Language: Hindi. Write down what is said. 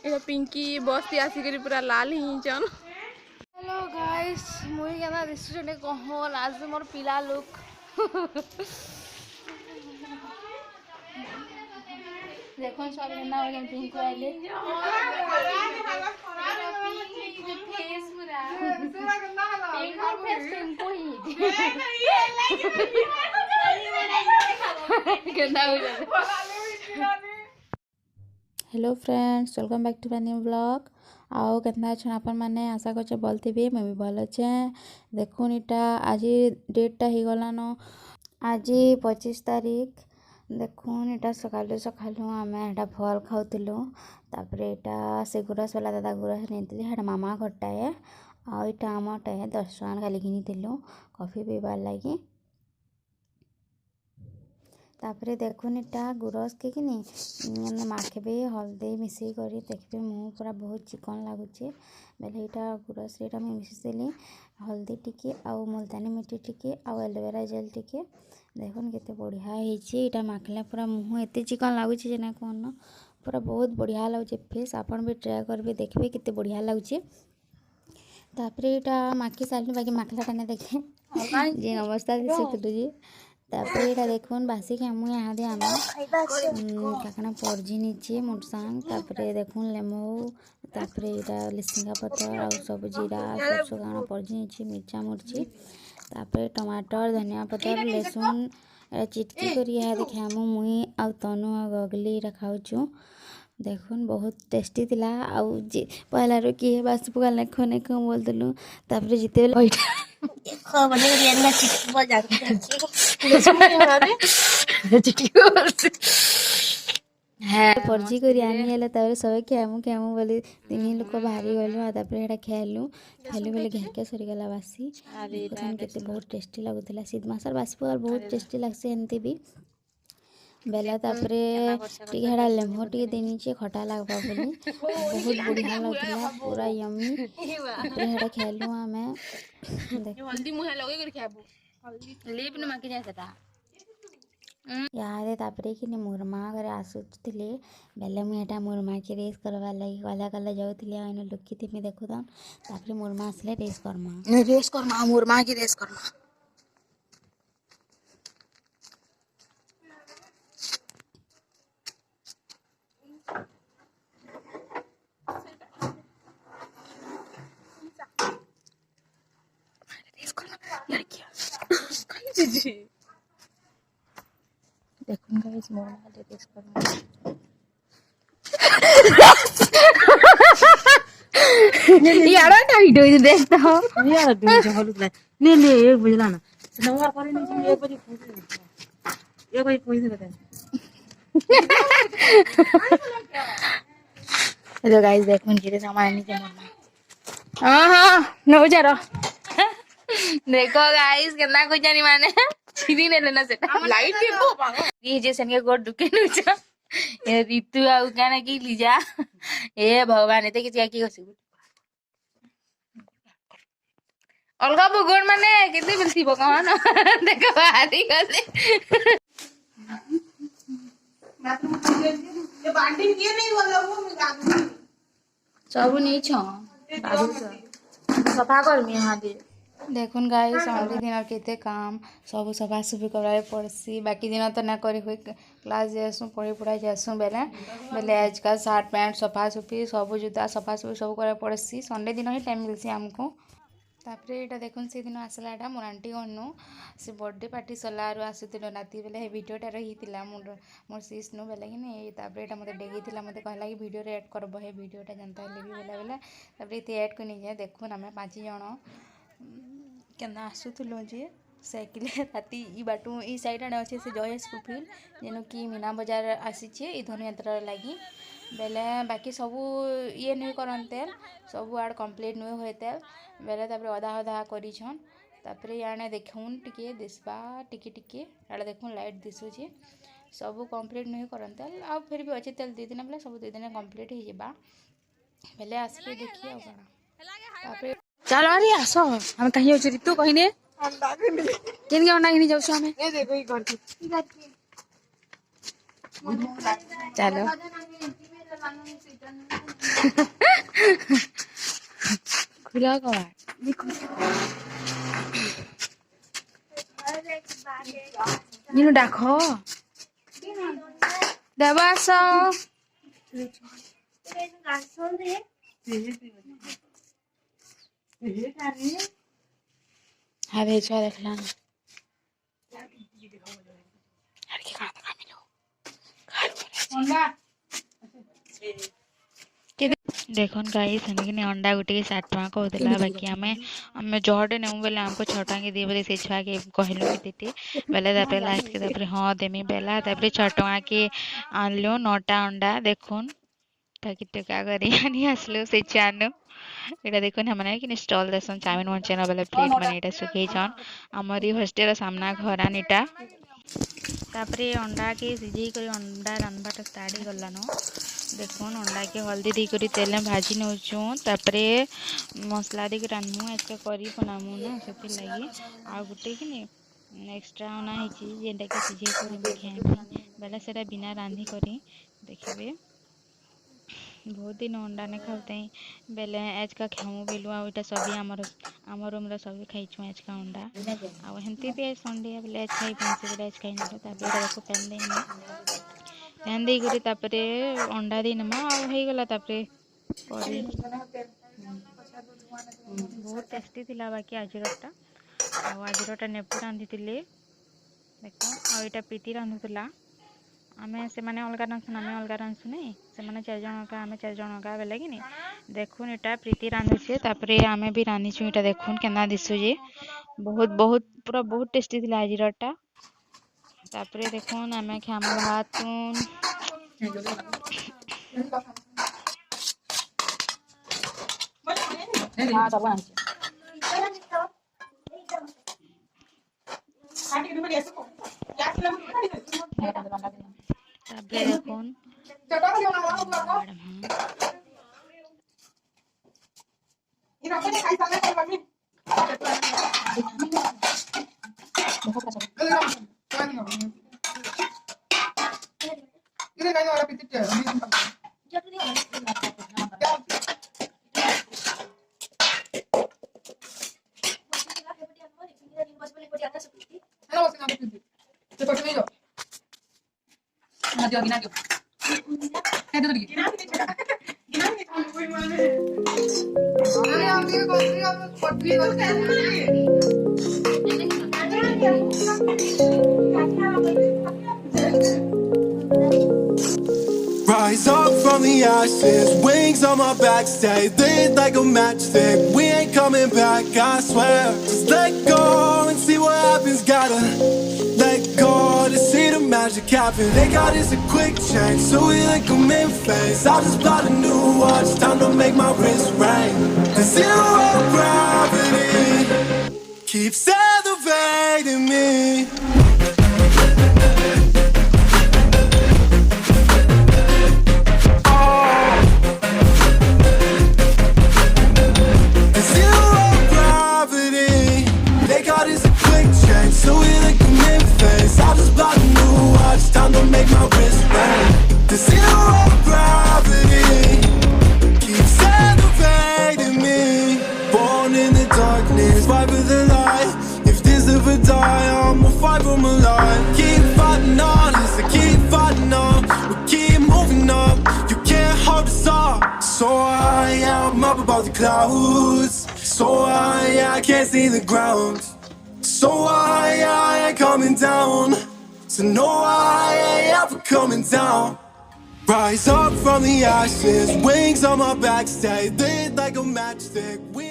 ये पिंकी बस ती आसिक पूरा लाल हिंचन। हेलो गाइस मुई केना दिसुछने कहन आज मोर पिला लुक देखो सब केना हो पिंक आइले फेस पूरा पिंक और फेस पिंक ही केना हो hello friends welcome back to my new blog आओ केतना अच्छा अपन माने आशा करछे बोलथिबे मैं भी भल अच्छे देखुन इटा आज डेटटा ही गला न आज 25 तारीख देखुन इटा सकालु सकालु आमे एटा फल खाउतिलु तापरे इटा से गुरस वाला दादा गुरस नेतिली हेडा मामा घटाए आ इटा आमटे 10 टका खाली किनितिलु कॉफी पीबार लागि तापरे देखुन इटा गुरस के किनी माखेबे हल्दी मिसई करी देखबे मुँह पूरा बहुत चिकन लगुचे बेले इटा गुरस इटा मैं मिसैली हल्दी टिके आउ मुल्तानी मिट्टी टिके आउ एलोवेरा जेल टिके देखुन केते बढ़िया होइछि इटा माखले पूरा मुँह एते चिकन लगुचे जे ना कोन पूरा बहुत बढ़िया लगुचे फेस आपन भी ट्राई करबे देखबे केते बढ़िया लगुचे तापरे इटा माखी सालनु बाकी माखला कने देखे जे अवस्था दिसुतलु जे तापरे इटा देखुन बासी के हमु यहाँ दे आमे काकना परजी नीचे मोट सांग तापरे देखुन लेमो तापरे इटा लिसिंगा पत्तर आ सब जीरा सब गाना परजी नीचे मिर्चा मुर्ची तापरे टमाटर धनिया पत्तर लहसुन चिटकी करी यहाँ देखे हमु मुई आ तनु आ गगली रखाउछु देखुन बहुत टेस्टी थिला आउ जे पहला रो की बास पुगा लेखो ने को बोल दलु तापरे जिते खो बने रियना चिटकी बोल जाते है परजी करी आनी हेले तारे सब केमु बोली तीन लोक भारी गलु आ तापरे हेडा खेलु बेले घर के सरी गला बासी देखन केते बहुत टेस्टी लागुतला शीत मासर बासी पुगा बहुत टेस्टी लागसे एंती भी बेला तापरे टी हेडा लेमो टी देनी छे खटा लागबा बोली बहुत बढ़िया लागला पूरा यम्मी तापरे हेडा खेलु आमे हल्दी मुहे लगे कर खाबो हल्दी लिप न माकी जाय सेटा यादे तापरे कि मुरमा घरे आसुथिले बेले मु एटा मुरमा के रेस करवा लागि कला कला जाउथिले आइनो लुकी थिमि देखुदन तापरे मुरमा आसले रेस करमा मुरमा की रेस करमा देखुन गाइस मोर रेस करना यारा ना वीडियो देखता हो यार दे जंगल उतला ले एक बजला ना नंबर करे नहीं एक बजे कोई बता हेलो गाइस देखुन गिरे सामान नीचे मोर हां न जरा देखो गाइस केतना कोई जानी माने छिरी ने लेना सेटा लाइट के पागो ये जे सन के गोड दुके नुचा ए ऋतु आउ काना की लीजा ए भगवान एते कि की कसी अलगा भगवान माने केते मिलती भगवान देखो आदि गले ये बांडिंग के नहीं बोला वो मैं गागू सब नहीं छ बाबू सफा कर मी हां दे देखुन गाइस संडे दिन केते काम सब सफा सुफी कराए पड़सी बाकी दिन तो ना करी हुई क्लास जासु पढ़ी पढ़ा जासु बेले आजकल शर्ट पैंट सफा सुफी सब जूता सफा सुफी सब कराए पड़सी संडे दिन ही टाइम मिलसी हमको तापरे एटा देखुन से दिन आसला एटा मोर आंटी गनु से बर्थडे पार्टी सलारु आसुतिलो नाती बेले हे वीडियोटा रहितिला मोर सिस्नु बेले कि नहीं तापरे एटा मते डेगितिला मते कहला कि वीडियो रे ऐड करबो हे वीडियोटा जानता ले भी बेले तापरे ते ऐड कोनी जे देखुन हमें 5 जण केना आसुतिलो जे साइकिल राती ई बाटू ई साइड आडे अच्छे से जय स्कूल फील्ड जेनो कि मीना बाजार आसी छे ई धनु यंत्र लागि बेले बाकी सबू ये नहीं करते सबू आड़ कंप्लीट नहीं होते बेले तापरे अधा अधा करिछन तापरे याने देखुन टिके दिसबा टिके टिके आड़े देखुन लाइट दिसुची सबू कंप्लीट नहीं करते आ फिर भी अच्छे तेल 2 दिन बेले सब 2 दिन कंप्लीट हो जाबा बेले आसके देखिए आ काना तापरे चलो अरे आसो हम कहीं हो ऋतु कहिने अंडा के नहीं अंडा नहीं जाऊ हमें ए देखो ई करती चलो खुला कबाड़ निनु डाखो देवास अरे छुआ देखला ना अरे के कहां तक मिलो देखन गाइस हमें अंडा गुटे 60 टका कहला बाकी हमें जहटे नेमु बेले हमको 6 टका के दिए बोले से छुआ के कहलु कि देते बेले तापर लास्ट के तापर हां देमी बेला तापर 6 टका के आनलो 9टा अंडा देखुन ताकि टका करी आनी आसलो से चानो एटा देखुन हमने कि स्टॉल देसन चाउमिन वंचेना बेले प्लेट माने एटा सुखै छन हमरी हॉस्टेल सामना घर आनीटा तापर अंडा के सिझे करी अंडा रानबाटा स्टार्ट हो गलानो देखुन अंडा के हल्दी दी करी तेल में भाजी नौचू तापर मसला दी के रानमु एका करी बनामु ना सेति लागि आ गुटे कि ने एक्स्ट्रा ना हिची जेंटा के सिझे करी खाए बेला सेटा बिना रांधी करी देखिबे बहुत दिन अंडा ने खाते बेले आज का खाऊँ बेलु आटा सभी आम रूम सभी खाइछु आज का अंडा आमती भी संडे बेले आज खाई पाँच बेले आज खाई देखो पैन देना पैन दे करी तापरे अंडा दी नमा आगला तापरे बहुत टेस्टी थिला बाकी आजरटा आजरटा नेपु रांधी देख आईटा प्रीति रांधुला आमे से माने अलगा रांधुन आमे अलगा रांधु नहीं से माने 4 जन का आमे 4 जन का बेले कि नहीं देखुन एटा प्रीति रांधुछे तापरे आमे भी रांधिछु एटा देखुन केना दिसु जे बहुत बहुत पूरा बहुत टेस्टी थिला आजरटा तापरे देखुन आमे खाम भात हां सब आनछे तापरे देखुन Rise up from the ashes, wings on my back, stay lit like a matchstick. We ain't coming back, I swear. Just let go and see what happens. Gotta let go to see the magic happen. They got us a quick change, so we like them in phase. I'll just plot a new watch, time to make my wrist ring. The zero gravity keeps elevating me. The clouds, so I can't see the ground. So I ain't coming down. So no, I ain't ever coming down. Rise up from the ashes, wings on my back, stay lit like a matchstick. We